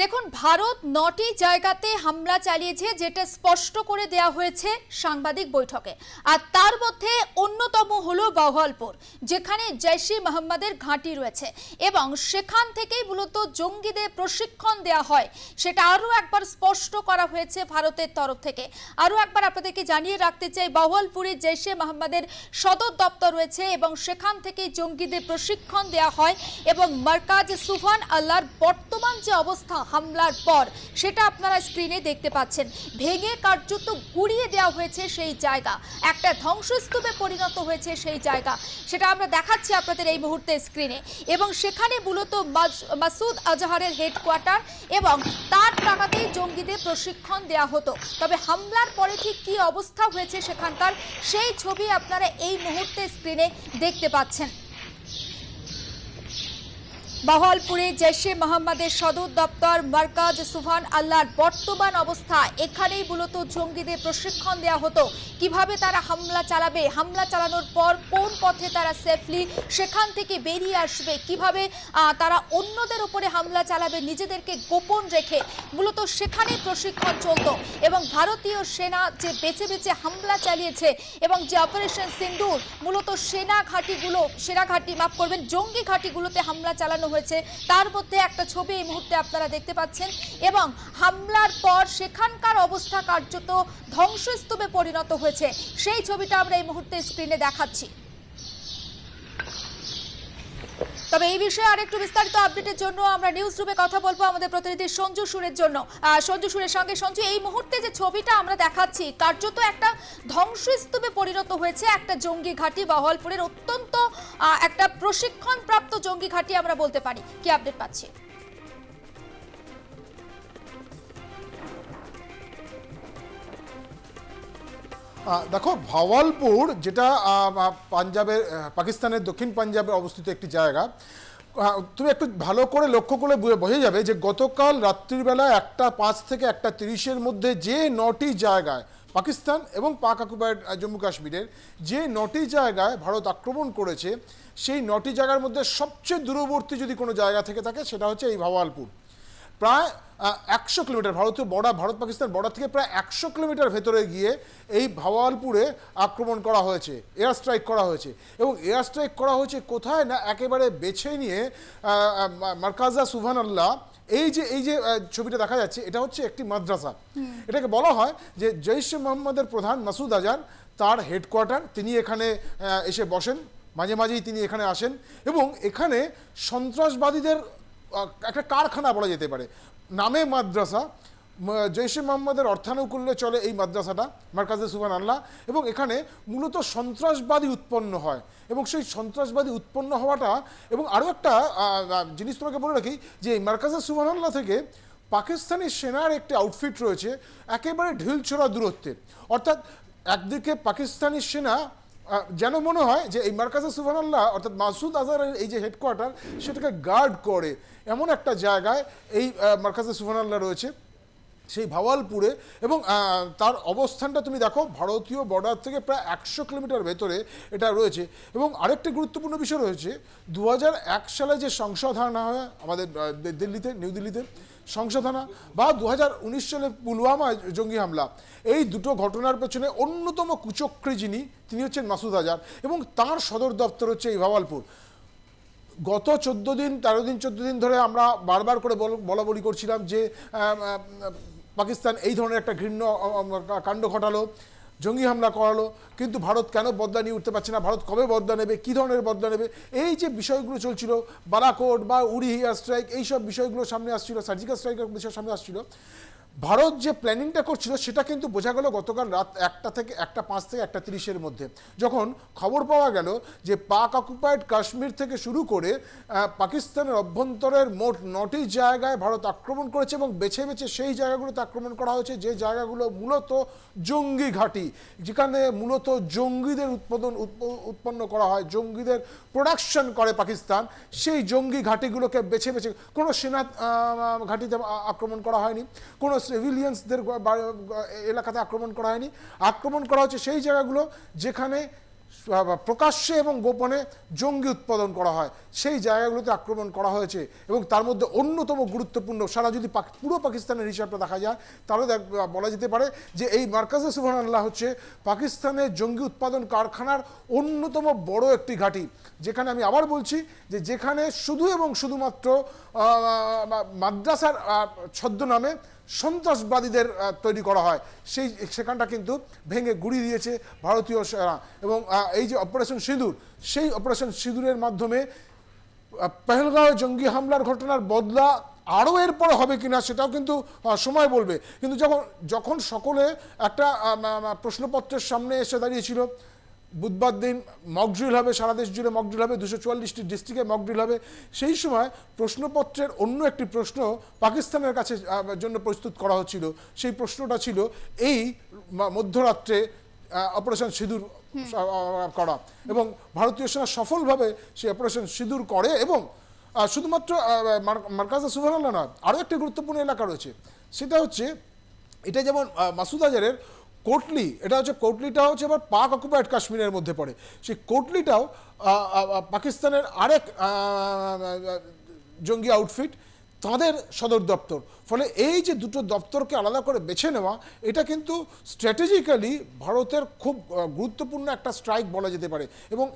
দেখুন, ভারত ৯টি জায়গাতে হামলা চালিয়েছে, যেটা স্পষ্ট করে দেয়া হয়েছে সাংবাদিক বৈঠকে। আর তার মধ্যে অন্যতম হলো বাহওয়ালপুর, যেখানে জৈশ-ই মোহাম্মদের ঘাঁটি রয়েছে এবং সেখান থেকেই মূলত জঙ্গিদের প্রশিক্ষণ দেয়া হয়, সেটা আরও একবার স্পষ্ট করা হয়েছে ভারতের তরফ থেকে। আরও একবার আপনাদেরকে জানিয়ে রাখতে চাই, বাহওয়ালপুরে জৈশ-ই মোহাম্মদের সদর দপ্তর রয়েছে এবং সেখান থেকেই জঙ্গিদের প্রশিক্ষণ দেয়া হয়। এবং মার্কাজ সুবহান আল্লাহর বর্তমান যে অবস্থা হামলার পর, সেটা আপনারা স্ক্রিনে দেখতে পাচ্ছেন। ভেঙে কার্যত গুড়িয়ে দেওয়া হয়েছে সেই জায়গা, একটা ধ্বংসস্তূপে পরিণত হয়েছে সেই জায়গা, সেটা আমরা দেখাচ্ছি আপনাদের এই মুহূর্তে স্ক্রিনে। এবং সেখানে মূলত মাসুদ আজহারের হেডকোয়ার্টার এবং তার টাকাতেই জঙ্গিদের প্রশিক্ষণ দেওয়া হতো। তবে হামলার পরে ঠিক কী অবস্থা হয়েছে সেখানকার, সেই ছবি আপনারা এই মুহূর্তে স্ক্রিনে দেখতে পাচ্ছেন। বাহওয়ালপুরে জৈশ-ই মোহাম্মদের সদর দপ্তর মার্কাজ সুবহান আল্লাহর বর্তমান অবস্থা, এখানেই মূলত জঙ্গিদের প্রশিক্ষণ দেওয়া হতো কিভাবে তারা হামলা চালাবে, হামলা চালানোর পর কোন পথে তারা সেফলি সেখান থেকে বেরিয়ে আসবে, কিভাবে তারা অন্যদের উপরে হামলা চালাবে নিজেদেরকে গোপন রেখে, মূলত সেখানেই প্রশিক্ষণ চলত। এবং ভারতীয় সেনা যে বেছে বেছে হামলা চালিয়েছে এবং যে অপারেশন সিন্দুর, মূলত জঙ্গি ঘাঁটিগুলোতে হামলা চালানো হয়েছে, তার মধ্যে একটা ছবি এই মুহূর্তে আপনারা দেখতে পাচ্ছেন। এবং হামলার পর সেখানকার অবস্থা কার্যত ধ্বংসস্তূপে পরিণত হয়েছে, সেই ছবিটা আমরা এই মুহূর্তে স্ক্রিনে দেখাচ্ছি। তবে এই বিষয়ে আরেকটু বিস্তারিত আপডেটের জন্য আমরা নিউজ রুমে কথা বলবো আমাদের প্রতিনিধি সঞ্জু সুরের জন্য। সঞ্জু সুরের সঙ্গে। সঞ্জু, এই মুহূর্তে যে ছবিটা আমরা দেখাচ্ছি, কার্যত একটা ধ্বংসস্তূপে পরিণত হয়েছে একটা জঙ্গি ঘাঁটি, বাহওয়ালপুরের অত্যন্ত একটা প্রশিক্ষণপ্রাপ্ত জঙ্গি ঘাঁটি আমরা বলতে পারি। কি আপডেট পাচ্ছি? দেখো, ভাওয়ালপুর যেটা পাঞ্জাবের, পাকিস্তানের দক্ষিণ পাঞ্জাবে অবস্থিত একটি জায়গা। তুমি একটু ভালো করে লক্ষ্য করে বোঝা যাবে যে গতকাল রাত্রিবেলা 1:05 থেকে 1:30-এর মধ্যে যে 9টি জায়গায় পাকিস্তান এবং পাক অকুপায়েড জম্মু কাশ্মীরের যে 9টি জায়গায় ভারত আক্রমণ করেছে, সেই 9টি জায়গার মধ্যে সবচেয়ে দূরবর্তী যদি কোনো জায়গা থেকে থাকে সেটা হচ্ছে এই ভাওয়ালপুর। প্রায় 100 কিলোমিটার ভারত পাকিস্তান বর্ডার থেকে প্রায় 100 কিলোমিটার ভেতরে গিয়ে এই ভাওয়ালপুরে আক্রমণ করা হয়েছে, এয়ার স্ট্রাইক করা হয়েছে। এবং এয়ার স্ট্রাইক করা হয়েছে কোথায় না, একেবারে বেছে নিয়ে মার্কাজা সুবহান আল্লাহ, এই যে ছবিটা দেখা যাচ্ছে, এটা হচ্ছে একটি মাদ্রাসা। এটাকে বলা হয় যে জৈশ-ই মোহাম্মদের প্রধান মাসুদ আজহার, তার হেডকোয়ার্টার, তিনি এখানে এসে বসেন, মাঝে মাঝেই তিনি এখানে আসেন। এবং এখানে সন্ত্রাসবাদীদের একটা কারখানা বলা যেতে পারে, নামে মাদ্রাসা। জৈশ-ই মোহাম্মদের অর্থানুকূল্যে চলে এই মাদ্রাসাটা, মার্কাজে সুবহান আল্লাহ। এবং এখানে মূলত সন্ত্রাসবাদী উৎপন্ন হয়। এবং সেই সন্ত্রাসবাদী উৎপন্ন হওয়াটা, এবং আরও একটা জিনিস তোমাকে বলে রাখি যে এই মার্কাজে সুবহান আল্লাহ থেকে পাকিস্তানি সেনার একটি আউটফিট রয়েছে একেবারে ঢিলছোড়া দূরত্বে। অর্থাৎ একদিকে পাকিস্তানি সেনা যেন মনে হয় যে এই মার্কাজে সুবহান আল্লাহ অর্থাৎ মাসুদ আজহারের এই যে হেডকোয়ার্টার, সেটাকে গার্ড করে এমন একটা জায়গায় এই মার্কাজে সুবহান আল্লাহ রয়েছে, সেই ভাওয়ালপুরে। এবং তার অবস্থানটা তুমি দেখো, ভারতীয় বর্ডার থেকে প্রায় 100 কিলোমিটার ভেতরে এটা রয়েছে। এবং আরেকটি গুরুত্বপূর্ণ বিষয় রয়েছে, 2001 সালে যে সংসদ আনা হয় আমাদের নিউ দিল্লিতে সংসদ আনা, বা 2019 সালে পুলওয়ামা জঙ্গি হামলা, এই দুটো ঘটনার পেছনে অন্যতম কুচক্রী তিনি হচ্ছেন মাসুদ আজহার। এবং তার সদর দপ্তর হচ্ছে এই ভাওয়ালপুর। গত 13 দিন ধরে আমরা বারবার করে বলা বলি করছিলাম যে পাকিস্তান এই ধরনের একটা ঘৃণ্য কাণ্ড ঘটালো, জঙ্গি হামলা করালো, কিন্তু ভারত কেন বদলা নিয়ে উঠতে পারছে না, ভারত কবে বদলা নেবে, কী ধরনের বদলা নেবে, এই যে বিষয়গুলো চলছিল, বালাকোট বা উরি এয়ার স্ট্রাইক, এইসব বিষয়গুলো সামনে আসছিল, সার্জিক্যাল স্ট্রাইকের বিষয় সামনে আসছিল। ভারত যে প্ল্যানিংটা করছিল সেটা কিন্তু বোঝা গেল গতকাল রাত 1:05 থেকে 1:30-এর মধ্যে, যখন খবর পাওয়া গেল যে পাক অকুপায়েড কাশ্মীর থেকে শুরু করে পাকিস্তানের অভ্যন্তরের মোট 9টি জায়গায় ভারত আক্রমণ করেছে। এবং বেছে বেছে সেই জায়গাগুলোতে আক্রমণ করা হয়েছে যে জায়গাগুলো মূলত জঙ্গি ঘাঁটি, যেখানে মূলত জঙ্গিদের উৎপন্ন করা হয়, জঙ্গিদের প্রোডাকশন করে পাকিস্তান। সেই জঙ্গি ঘাঁটিগুলোকে বেছে বেছে, কোনো সেনা ঘাঁটিতে আক্রমণ করা হয়নি, কোনো সিভিলিয়ানসদের এলাকাতে আক্রমণ করা হয়নি। আক্রমণ করা হচ্ছে সেই জায়গাগুলো যেখানে প্রকাশ্যে এবং গোপনে জঙ্গি উৎপাদন করা হয়, সেই জায়গাগুলোতে আক্রমণ করা হয়েছে। এবং তার মধ্যে অন্যতম গুরুত্বপূর্ণ, সারা যদি পুরো পাকিস্তানের হিসাবটা দেখা যায় তাহলে বলা যেতে পারে যে এই মার্কাজে সুবহানাল্লাহ হচ্ছে পাকিস্তানের জঙ্গি উৎপাদন কারখানার অন্যতম বড় একটি ঘাঁটি, যেখানে আমি আবার বলছি যে যেখানে শুধু এবং শুধুমাত্র মাদ্রাসার ছদ্মনামে সন্ত্রাসবাদীদের তৈরি করা হয়, সেখানটা কিন্তু ভেঙে গুড়িয়ে দিয়েছে ভারতীয় সেনা। এবং এই যে অপারেশন সিঁদুর, সেই অপারেশন সিঁদুরের মাধ্যমে পেহেলগাঁও জঙ্গি হামলার ঘটনার বদলা আরও এরপরে হবে কিনা সেটাও কিন্তু সময় বলবে। কিন্তু যখন সকলে একটা প্রশ্নপত্রের সামনে এসে দাঁড়িয়েছিল, বুধবার দিন মকড্রিল হবে, সারা দেশ জুড়ে মকড্রিল হবে, 244টি ডিস্ট্রিক্টে মকড্রিল হবে, সেই সময় প্রশ্নপত্রের অন্য একটি প্রশ্ন পাকিস্তানের কাছে জন্য প্রস্তুত করা হচ্ছিল। সেই প্রশ্নটা ছিল এই মধ্যরাত্রে অপারেশন সিঁদুর করা, এবং ভারতীয় সেনা সফলভাবে সেই অপারেশন সিঁদুর করে। এবং শুধুমাত্র মার্কাজে সুবহানাল্লাহ নয়, আরও একটি গুরুত্বপূর্ণ এলাকা রয়েছে, সেটা হচ্ছে এটা যেমন মাসুদ আজহারের কোটলি, এটা হচ্ছে কোটলিটা হচ্ছে আবার পাক অকুপায়েড কাশ্মীরের মধ্যে পড়ে, সেই কোটলিটাও পাকিস্তানের আরেক জঙ্গি আউটফিট, তাদের সদর দপ্তর। ফলে এই যে দুটো দপ্তরকে আলাদা করে বেছে নেওয়া, এটা কিন্তু স্ট্র্যাটেজিক্যালি ভারতের খুব গুরুত্বপূর্ণ একটা স্ট্রাইক বলা যেতে পারে। এবং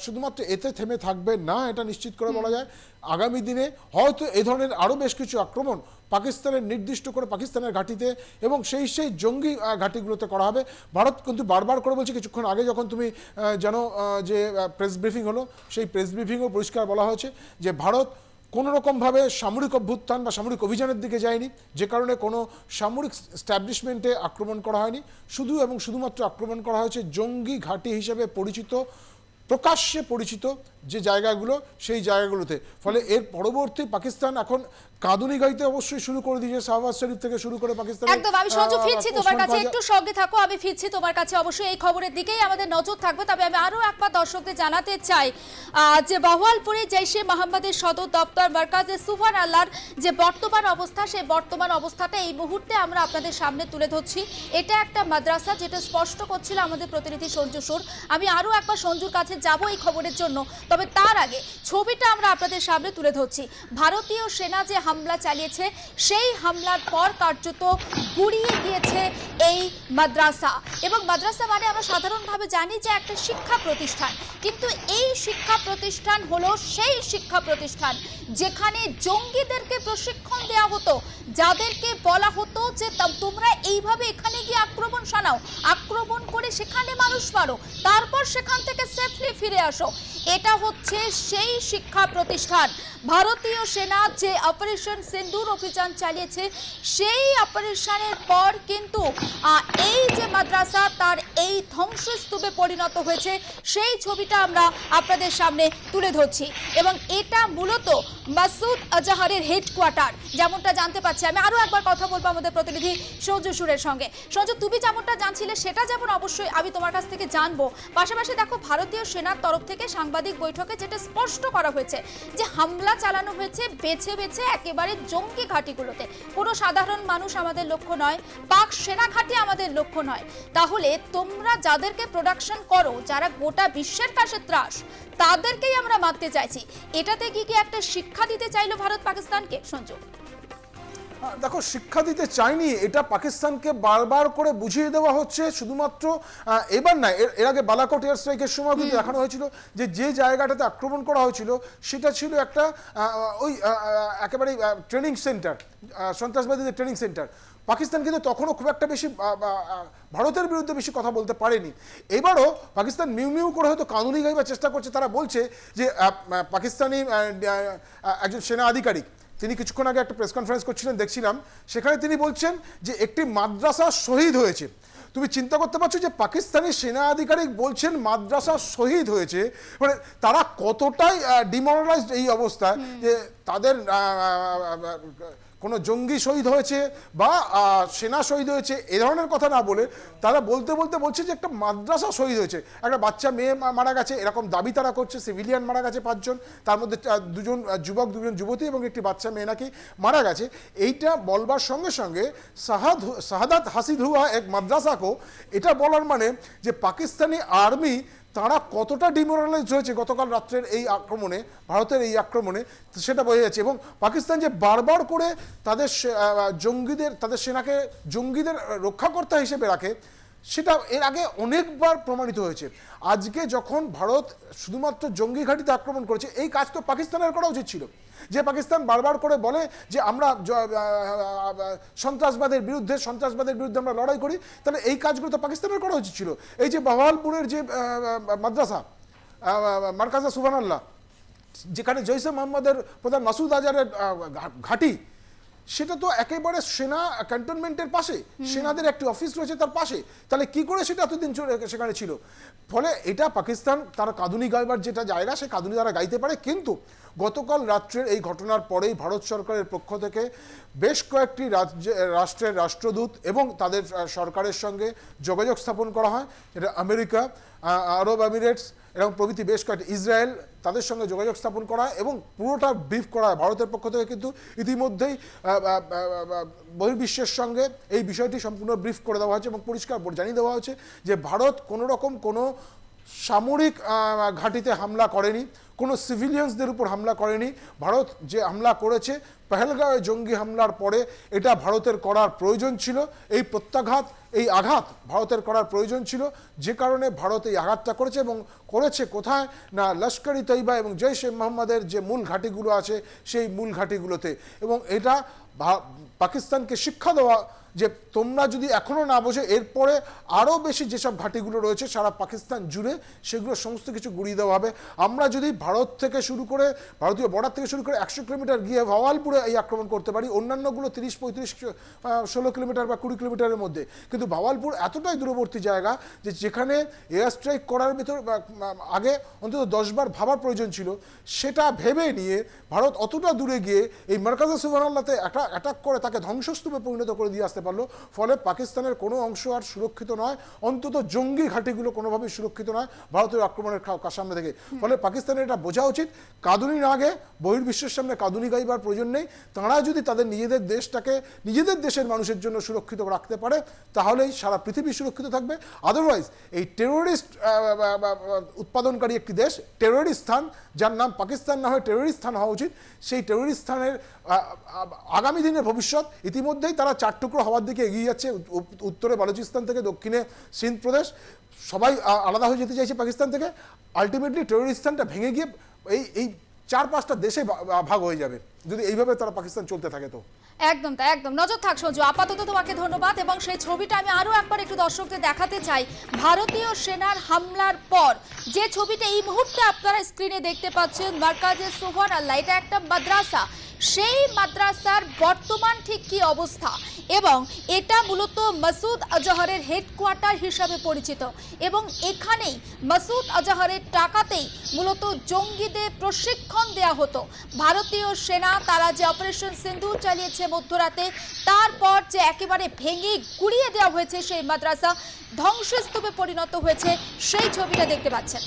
শুধুমাত্র এতে থেমে থাকবে না এটা নিশ্চিত করে বলা যায়, আগামী দিনে হয়তো এই ধরনের আরও বেশ কিছু আক্রমণ পাকিস্তানের নির্দিষ্ট করে পাকিস্তানের ঘাঁটিতে এবং সেই জঙ্গি ঘাঁটিগুলোতে করা হবে। ভারত কিন্তু বারবার করে বলছে, কিছুক্ষণ আগে যখন তুমি জানো যে প্রেস ব্রিফিং হলো, সেই প্রেস ব্রিফিংও পরিষ্কার বলা হয়েছে যে ভারত কোনো রকমভাবে সামরিক অভ্যুত্থান বা সামরিক অভিযানের দিকে যায়নি, যে কারণে কোনো সামরিক স্ট্যাবলিশমেন্টে আক্রমণ করা হয়নি, শুধু এবং শুধুমাত্র আক্রমণ করা হয়েছে জঙ্গি ঘাঁটি হিসেবে পরিচিত, প্রকাশ্যে পরিচিত যে জায়গাগুলো, সেই জায়গাগুলোতে। ফলে এর পরবর্তী পাকিস্তান এখন কাঁদুনি গাইতে অবশ্যই শুরু করে দিয়েছে, শাহবাজ শরীফ থেকে শুরু করে পাকিস্তান। একদম, আমি সঞ্জু ফিরছি তোমার কাছে, একটু সঙ্গে থাকো, আমি ফিরছি তোমার কাছে। অবশ্যই এই খবরের দিকেই আমাদের নজর থাকবে। তবে আমি আরো একবার দর্শকদের জানাতে চাই যে বাহওয়ালপুরে জৈশে মোহাম্মদের সদর দপ্তর মার্কাজে সুবহানাল্লাহর যে বর্তমান অবস্থা, সেই বর্তমান অবস্থাটা এই মুহূর্তে আমরা আপনাদের সামনে তুলে ধরছি। এটা একটা মাদ্রাসা, যেটা স্পষ্ট করছিল আমাদের প্রতিনিধি সঞ্জু সুর। আমি আরো একবার সঞ্জুর কাছে যাব এই খবরের জন্য, তবে তার আগে ছবিটা আমরা আপনাদের সামনে তুলে ধরছি। ভারতীয় সেনা যে হামলা চালিয়েছে, সেই হামলার পর কার্যত গুড়িয়ে গিয়েছে এই মাদ্রাসা। এবং মাদ্রাসা মানে আমরা সাধারণভাবে জানি যে একটা শিক্ষা প্রতিষ্ঠান, কিন্তু এই শিক্ষা প্রতিষ্ঠান হলো সেই শিক্ষা প্রতিষ্ঠান যেখানে জঙ্গিদেরকে প্রশিক্ষণ দেওয়া হতো, যাদেরকে বলা হতো যে তোমরা এইভাবে এখানে গিয়ে আক্রমণ শানাও, আক্রমণ করে সেখানে মানুষ মারো, তারপর সেখান থেকে সেফলি ফিরে আসো। এটা হচ্ছে সেই শিক্ষা প্রতিষ্ঠান। ভারতীয় সেনা যে অপারেশন সিন্দুর অভিযান চালিয়েছে, সেই অপারেশনের পর কিন্তু এই যে মাদ্রাসা তার এই ধ্বংসস্তূপে পরিণত হয়েছে, সেই ছবিটা আমরা আপনাদের সামনে তুলে ধরছি। এবং এটা মূলত মাসুদ আজহারের হেডকোয়ার্টার, যেমনটা জানতে পারছি। আমি আরও একবার কথা বলবো আমাদের প্রতিনিধি সঞ্জু সুরের সঙ্গে। সঞ্জু, তুমি যেমনটা জানছিলে সেটা যেমন অবশ্যই আমি তোমার কাছ থেকে জানবো, পাশাপাশি দেখো ভারতীয় সেনার তরফ থেকে সাংবাদিক বৈঠকে যেটা স্পষ্ট করা হয়েছে যে হামলা চালানো হয়েছে বেছে বেছে একেবারে জঙ্গি ঘাঁটিগুলোতে। কোনো সাধারণ মানুষ আমাদের লক্ষ্য নয়, পাক সেনা ঘাঁটি আমাদের লক্ষ্য নয়। তাহলে তোমরা যাদেরকে প্রোডাকশন করো, যারা গোটা বিশ্বের কাছে ত্রাস, তাদেরকেই আমরা মারতে চাইছি। এটাতে কি একটা শিক্ষা দিতে চাইলো ভারত পাকিস্তানকে? সঞ্জু, দেখো, শিক্ষা দিতে চাইনি, এটা পাকিস্তানকে বারবার করে বুঝিয়ে দেওয়া হচ্ছে। শুধুমাত্র এবার না, এর আগে বালাকোট এয়ার স্ট্রাইকের সময় কিন্তু দেখানো হয়েছিল যে জায়গাটাতে আক্রমণ করা হয়েছিল সেটা ছিল একটা ওই একেবারে ট্রেনিং সেন্টার, সন্ত্রাসবাদীদের ট্রেনিং সেন্টার। পাকিস্তান কিন্তু তখনও খুব একটা বেশি ভারতের বিরুদ্ধে বেশি কথা বলতে পারেনি। এবারও পাকিস্তান মিউ মিউ করে হয়তো কাঁদুনি গাইবার চেষ্টা করছে। তারা বলছে যে পাকিস্তানি একজন সেনা আধিকারিক, তিনি কিছুক্ষণ আগে একটা প্রেস কনফারেন্স করছিলেন, দেখছিলাম, সেখানে তিনি বলছেন যে একটি মাদ্রাসা শহীদ হয়েছে। তুমি চিন্তা করতে পারছো যে পাকিস্তানি সেনা আধিকারিক বলছেন মাদ্রাসা শহীদ হয়েছে, মানে তারা কতটাই ডিমোরালাইজড এই অবস্থায় যে তাদের কোনো জঙ্গি শহীদ হয়েছে বা সেনা শহীদ হয়েছে এ ধরনের কথা না বলে তারা বলতে বলছে যে একটা মাদ্রাসা শহীদ হয়েছে, একটা বাচ্চা মেয়ে মারা গেছে, এরকম দাবি তারা করছে। সিভিলিয়ান মারা গেছে 5 জন, তার মধ্যে 2 জন যুবক, 2 জন যুবতী এবং একটি বাচ্চা মেয়ে নাকি মারা গেছে। এইটা বলবার সঙ্গে সঙ্গে শাহাদাত হাসিল হুয়া এক মাদ্রাসা কো, এটা বলার মানে যে পাকিস্তানি আর্মি তারা কতটা ডিমোরালাইজ হয়েছে গতকাল রাত্রের এই আক্রমণে, ভারতের এই আক্রমণে, সেটা বোঝা যাচ্ছে। এবং পাকিস্তান যে বারবার করে তাদের জঙ্গিদের, তাদের সেনাকে জঙ্গিদের রক্ষাকর্তা হিসেবে রাখে, সেটা এর আগে অনেকবার প্রমাণিত হয়েছে। আজকে যখন ভারত শুধুমাত্র জঙ্গি ঘাঁটিতে আক্রমণ করেছে, এই কাজ তো পাকিস্তানের করা উচিত ছিল। যে পাকিস্তান বারবার করে বলে যে আমরা সন্ত্রাসবাদের বিরুদ্ধে আমরা লড়াই করি, তাহলে এই কাজগুলো তো পাকিস্তানের করা উচিত ছিল। এই যে বাহাওয়ালপুরের যে মাদ্রাসা মারকাজা সুবহানাল্লাহ, যেখানে জৈশে মোহাম্মদের প্রধান মাসুদ আজহারের ঘাঁটি, সেটা তো একেবারে সেনা ক্যান্টনমেন্টের পাশে, সেনাদের একটি অফিস রয়েছে তার পাশে, তাহলে কি করে সেটা এতদিন সেখানে ছিল? ফলে এটা পাকিস্তান তারা কাঁদুনি গাইবার যেটা জায়গা, সে কাঁদুনি তারা গাইতে পারে। কিন্তু গতকাল রাত্রের এই ঘটনার পরেই ভারত সরকারের পক্ষ থেকে বেশ কয়েকটি রাষ্ট্রের রাষ্ট্রদূত এবং তাদের সরকারের সঙ্গে যোগাযোগ স্থাপন করা হয়। এটা আমেরিকা, আরব এমিরেটস এবং প্রভৃতি বেশ কয়েকটি, ইসরায়েল, তাদের সঙ্গে যোগাযোগ স্থাপন করা হয় এবং পুরোটা ব্রিফ করা হয়। ভারতের পক্ষ থেকে কিন্তু ইতিমধ্যেই বহির্বিশ্বের সঙ্গে এই বিষয়টি সম্পূর্ণ ব্রিফ করে দেওয়া হয়েছে এবং পরিষ্কার জানিয়ে দেওয়া হয়েছে যে ভারত কোনো রকম কোনো সামরিক ঘাঁটিতে হামলা করেনি, কোনো সিভিলিয়ানসদের উপর হামলা করেনি। ভারত যে হামলা করেছে পহেলগাঁওয়ে জঙ্গি হামলার পরে, এটা ভারতের করার প্রয়োজন ছিল। এই প্রত্যাঘাত, এই আঘাত ভারতের করার প্রয়োজন ছিল, যে কারণে ভারত এই আঘাতটা করেছে। এবং করেছে কোথায় না, লস্কর ই তৈবা এবং জৈশ-এ মোহাম্মদের যে মূল ঘাঁটিগুলো আছে সেই মূল ঘাঁটিগুলোতে। এবং এটা পাকিস্তানকে শিক্ষা দেওয়া যে তোমরা যদি এখনও না বোঝো, এরপরে আরও বেশি যেসব ঘাঁটিগুলো রয়েছে সারা পাকিস্তান জুড়ে, সেগুলো সমস্ত কিছু গুড়িয়ে দেওয়া হবে। আমরা যদি ভারত থেকে শুরু করে, ভারতীয় বর্ডার থেকে শুরু করে 100 কিলোমিটার গিয়ে ভাওয়ালপুরে এই আক্রমণ করতে পারি, অন্যান্যগুলো 30-35-16 কিলোমিটার বা 20 কিলোমিটারের মধ্যে, কিন্তু ভাওয়ালপুর এতটাই দূরবর্তী জায়গা যে যেখানে এয়ার স্ট্রাইক করার ভিতর আগে অন্তত 10 বার ভাবার প্রয়োজন ছিল। সেটা ভেবে নিয়ে ভারত অতটা দূরে গিয়ে এই মারকাজা সুবহানাল্লাহতে অ্যাটাক করে তাকে ধ্বংসস্তূপে পরিণত করে দিয়ে আসতে পারলো। ফলে পাকিস্তানের কোনো অংশ আর সুরক্ষিত নয়, অন্তত জঙ্গি ঘাঁটিগুলো কোনোভাবেই সুরক্ষিত নয় ভারতের আক্রমণের সামনে থেকে। ফলে পাকিস্তানের এটা বোঝা উচিত, কাঁদুনি না আগে বহির্বিশ্বের সামনে কাঁদুনি গাইবার প্রয়োজন নেই। তারা যদি তাদের নিজেদের দেশটাকে নিজেদের দেশের মানুষের জন্য সুরক্ষিত রাখতে পারে, তাহলেই সারা পৃথিবী সুরক্ষিত থাকবে। আদারওয়াইজ এই টেরোরিস্ট উৎপাদনকারী একটি দেশ, টেরোরিস্ট স্থান, যার নাম পাকিস্তান না হয়ে টেরোরিস্ট স্থান হওয়া উচিত, সেই টেরোরিস্ট স্থানের আগামী দিনের ভবিষ্যৎ ইতিমধ্যেই তারা 4 টুকরো হওয়ার দিকে এগিয়ে যাচ্ছে। উত্তরে বালুচিস্তান থেকে দক্ষিণে সিন্ধ প্রদেশ, সবাই আলাদা হয়ে যেতে চাইছে পাকিস্তান থেকে। আলটিমেটলি টেরোরিস্ট স্থানটা ভেঙে গিয়ে এই 4-5টা দেশে ভাগ হয়ে যাবে যদি এইভাবে তারা পাকিস্তান চলতে থাকে। তো একদম তাই, একদম। নজর থাক সঞ্জু, আপাতত তোমাকে ধন্যবাদ। এবং সেই ছবিটা আমি আরো একবার একটু দর্শকদের দেখাতে চাই। ভারতীয় সেনার হামলার পর যে ছবিটা এই মুহূর্তে আপনারা স্ক্রিনে দেখতে পাচ্ছেন, মারকাজে সুবহানাল্লাহ, এটা একটা মাদ্রাসা। সেই মাদ্রাসার বর্তমান ঠিক কি অবস্থা, এবং এটা মূলত মাসুদ আজহারের হেডকোয়ার্টার হিসাবে পরিচিত, এবং এখানেই মাসুদ আজহারের টাকাতেই মূলত জঙ্গিদের প্রশিক্ষণ দেয়া হতো। ভারতীয় সেনা তারা যে অপারেশন সিন্দুর চালিয়েছে মধ্যরাতে, তারপর যে একেবারে ভেঙে গুড়িয়ে দেওয়া হয়েছে সেই মাদ্রাসা, ধ্বংসস্তূপে পরিণত হয়েছে, সেই ছবিটা দেখতে পাচ্ছেন।